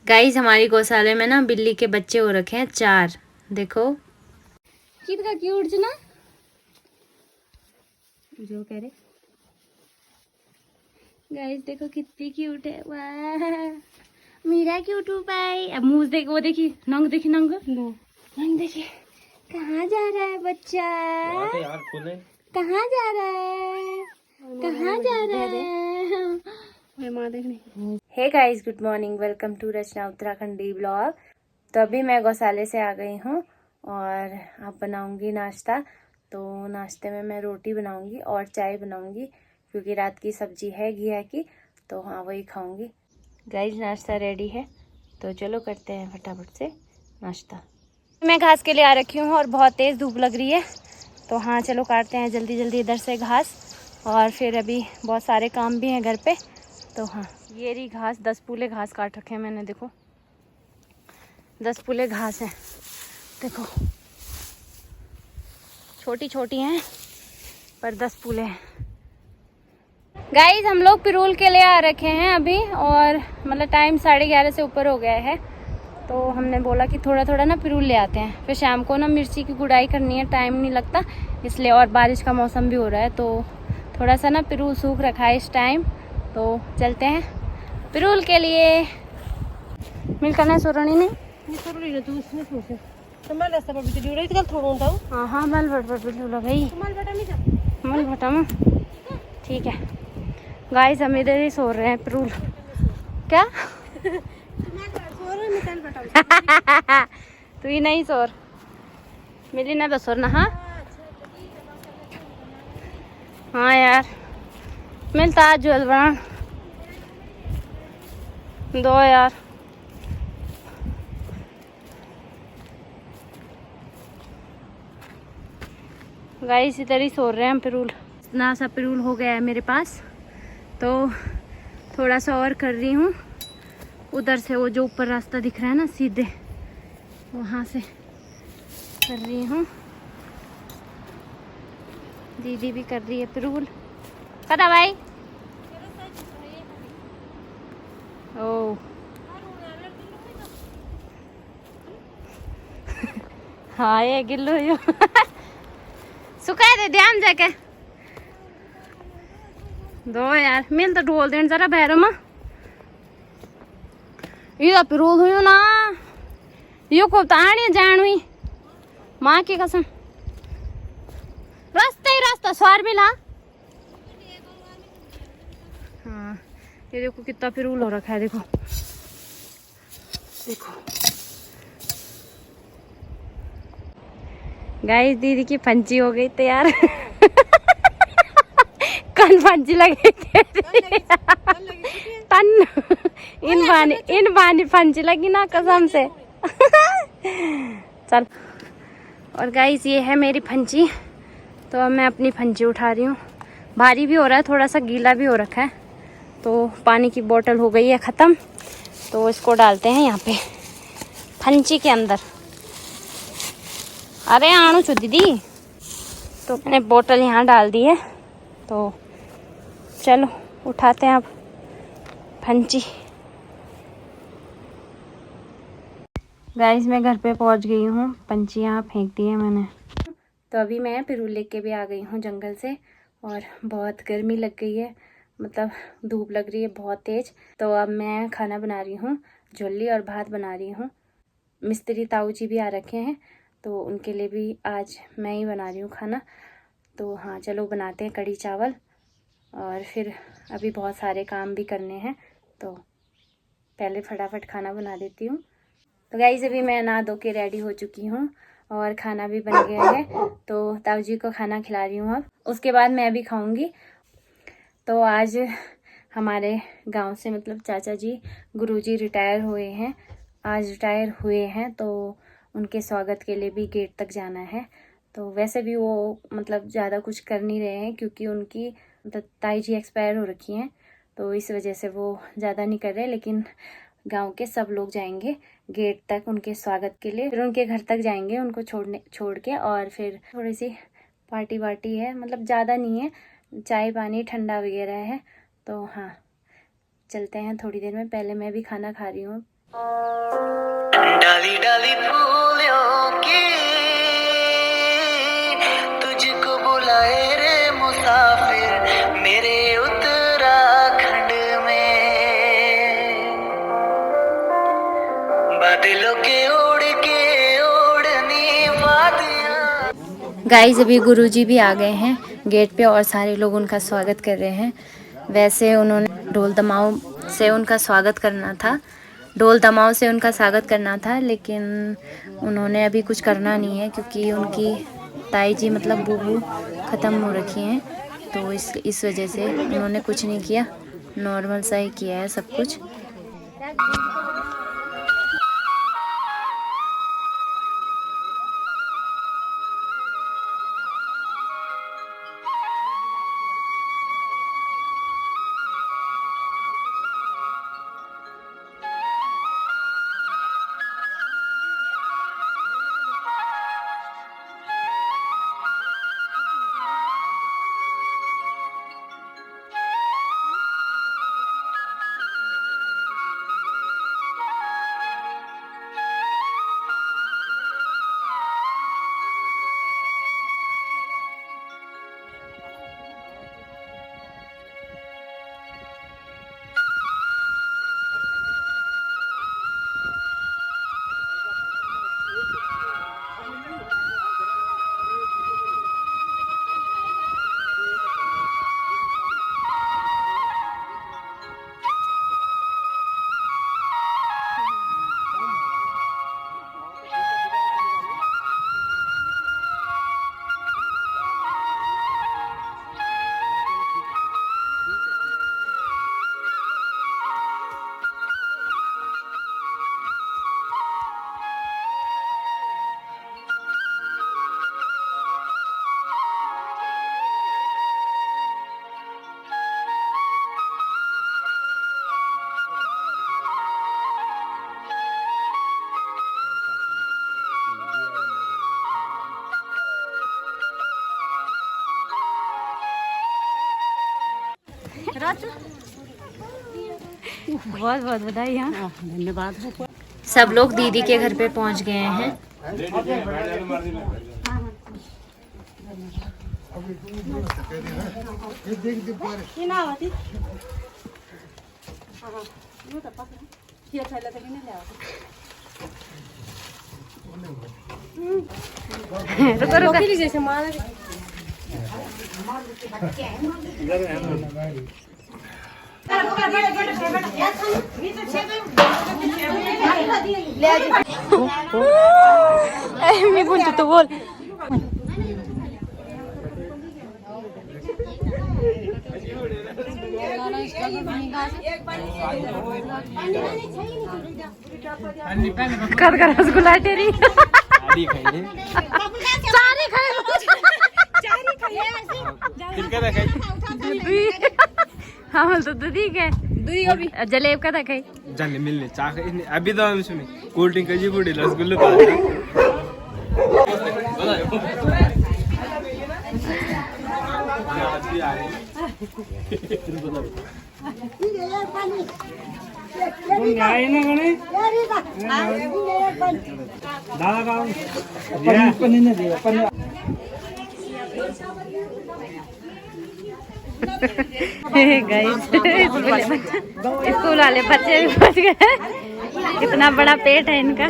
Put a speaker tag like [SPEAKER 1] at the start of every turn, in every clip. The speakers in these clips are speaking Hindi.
[SPEAKER 1] गाइस हमारी गौशाले में ना बिल्ली के बच्चे हो रखे हैं 4। देखो कितना क्यूट ना जो कह रहे। गाइस देखो कितनी क्यूट है। वाह मेरा क्यूट भाई। अब मुंह देख, वो देखी नंग, देखी नंग नंग देखी। कहाँ जा रहा है बच्चा? कहाँ जा रहा है? कहाँ जा रहा है? Hey guys good morning, welcome to Rachna Uttarakhandi blog. तो अभी मैं गौशाले से आ गई हूँ और अब बनाऊंगी नाश्ता। तो नाश्ते में मैं रोटी बनाऊंगी और चाय बनाऊंगी क्योंकि रात की सब्जी है घिया की, तो हाँ वही खाऊंगी। गाइस नाश्ता रेडी है तो चलो करते हैं फटाफट से नाश्ता। मैं घास के लिए आ रखी हूँ और बहुत तेज़ धूप लग रही है, तो हाँ चलो काटते हैं जल्दी जल्दी इधर से घास। और फिर अभी बहुत सारे काम भी हैं घर पे, तो हाँ ये रही घास। 10 पूले घास काट रखे हैं मैंने। देखो 10 पूले घास हैं। देखो छोटी छोटी हैं पर 10 पूले हैं। गाइस हम लोग पिरूल के लिए आ रखे हैं अभी, और मतलब टाइम 11:30 से ऊपर हो गया है, तो हमने बोला कि थोड़ा थोड़ा ना पिरूल ले आते हैं। फिर शाम को ना मिर्ची की गुड़ाई करनी है, टाइम नहीं लगता इसलिए, और बारिश का मौसम भी हो रहा है तो थोड़ा सा ना पिरूल सूख रखा है इस टाइम। तो चलते हैं पिरूल के लिए। मिल करना सोरणी ने हाँ हाँ मल भट भाई मल भटा में ठीक है। गाइस हम इधर ही सो रहे हैं पिरूल। क्या तू ही नहीं सोर मिली ना तो सोर ना। हाँ हाँ यार मिलता आज ज्वेल बना दो यार। गाइस इधर ही सो रहे हैं हम पिरूल। इतना सा पिरूल हो गया है मेरे पास, तो थोड़ा सा और कर रही हूँ। उधर से वो जो ऊपर रास्ता दिख रहा है ना सीधे, वहाँ से कर रही हूँ। दीदी भी कर रही है पिरूल। कदा भाई ओ हाँ ये गिल्लू यो सुखाए दे ध्यान जाके दो यार। मिल तो ढोल देन जरा भैरो में ये पिरूल हुई ना। यो को ताणी जान हुई माँ की कसम। रास्ता ही रास्ता स्वार मिला। हाँ ये देखो कितना पिरूल हो रखा है। देखो देखो गाइस दीदी की फंची हो गई तैयार कल फंची लगी तन इन बानी फंची लगी ना कसम से चल। और गाइस ये है मेरी फंची, तो अब मैं अपनी फंची उठा रही हूँ। भारी भी हो रहा है, थोड़ा सा गीला भी हो रखा है। तो पानी की बोतल हो गई है ख़त्म, तो इसको डालते हैं यहाँ पे फंची के अंदर। अरे आणु छो दीदी। तो मैंने बोतल यहाँ डाल दी है, तो चलो उठाते हैं अब फंची। गाइस मैं घर पे पहुँच गई हूँ, पंची यहाँ फेंक दी है मैंने। तो अभी मैं पिरूल लेके भी आ गई हूँ जंगल से, और बहुत गर्मी लग गई है, मतलब धूप लग रही है बहुत तेज़। तो अब मैं खाना बना रही हूँ, झोली और भात बना रही हूँ। मिस्त्री ताऊ जी भी आ रखे हैं, तो उनके लिए भी आज मैं ही बना रही हूँ खाना। तो हाँ चलो बनाते हैं कढ़ी चावल, और फिर अभी बहुत सारे काम भी करने हैं, तो पहले फटाफट खाना बना देती हूँ। तो गाइस अभी मैं नहा धो के रेडी हो चुकी हूँ और खाना भी बन गया है, तो ताऊ जी को खाना खिला रही हूँ। अब उसके बाद मैं भी खाऊंगी। तो आज हमारे गांव से मतलब चाचा जी गुरुजी रिटायर हुए हैं, आज रिटायर हुए हैं, तो उनके स्वागत के लिए भी गेट तक जाना है। तो वैसे भी वो मतलब ज़्यादा कुछ कर नहीं रहे हैं क्योंकि उनकी मतलब ताई जी एक्सपायर हो रखी हैं, तो इस वजह से वो ज़्यादा नहीं कर रहे। लेकिन गांव के सब लोग जाएंगे गेट तक उनके स्वागत के लिए, फिर उनके घर तक जाएंगे उनको छोड़ के, और फिर थोड़ी सी पार्टी वार्टी है, मतलब ज़्यादा नहीं है, चाय पानी ठंडा वगैरह है। तो हाँ चलते हैं थोड़ी देर में, पहले मैं भी खाना खा रही हूँ।
[SPEAKER 2] डाली डाली फूलों की तुझको बुलाए रे मुसाफिर मेरे उत्तराखंड में बादलों के ओढ़नी वादियां।
[SPEAKER 1] गाइस अभी गुरुजी भी आ गए हैं गेट पे और सारे लोग उनका स्वागत कर रहे हैं। वैसे उन्होंने ढोल दमाऊ से उनका स्वागत करना था, लेकिन उन्होंने अभी कुछ करना नहीं है क्योंकि उनकी ताई जी मतलब बूबू ख़त्म हो रखी हैं, तो इस वजह से उन्होंने कुछ नहीं किया, नॉर्मल सा ही किया है सब कुछ। बहुत बहुत बधाई। हाँ धन्यवाद। सब लोग दीदी के घर पे पहुंच गए हैं। मैं बोल तो बोल। कर रसगुल्ला तेरी सारी खाए हाँ बोल तो दूधी के दूधी जलेब का था खाई
[SPEAKER 3] जाने मिलने चाह अभी तो हम सुने कोल्ड ड्रिंक का जी बूढ़े रसगुल्ले
[SPEAKER 1] स्कूल वाले बच्चे भी पहुंच गए। कितना बड़ा पेट है इनका।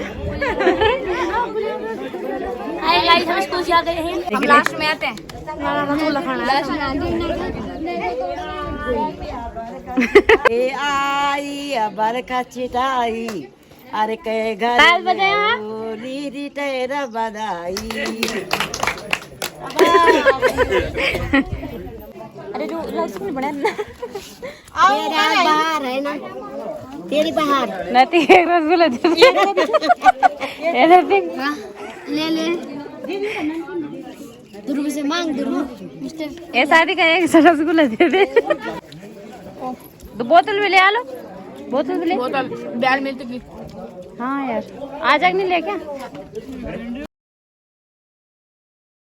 [SPEAKER 1] हम स्कूल से आ गए हैं, हम लास्ट में आते हैं।
[SPEAKER 4] आई बरखा चिटाई अरे के घर री तेरा बधाई।
[SPEAKER 1] अरे जो स्कूल बना
[SPEAKER 4] बाहर है ना तेरी बाहर
[SPEAKER 1] नती एक रसगुल्ला
[SPEAKER 4] ले ले दुर्ग से मांग दुर्ग
[SPEAKER 1] ये शादी का एक रसगुल्ला दे दे। तो बोतल भी ले आ लो, बोतल भी ले।
[SPEAKER 5] बोतल बैल मिलती।
[SPEAKER 1] हाँ यार आ जाएगी नहीं ले क्या।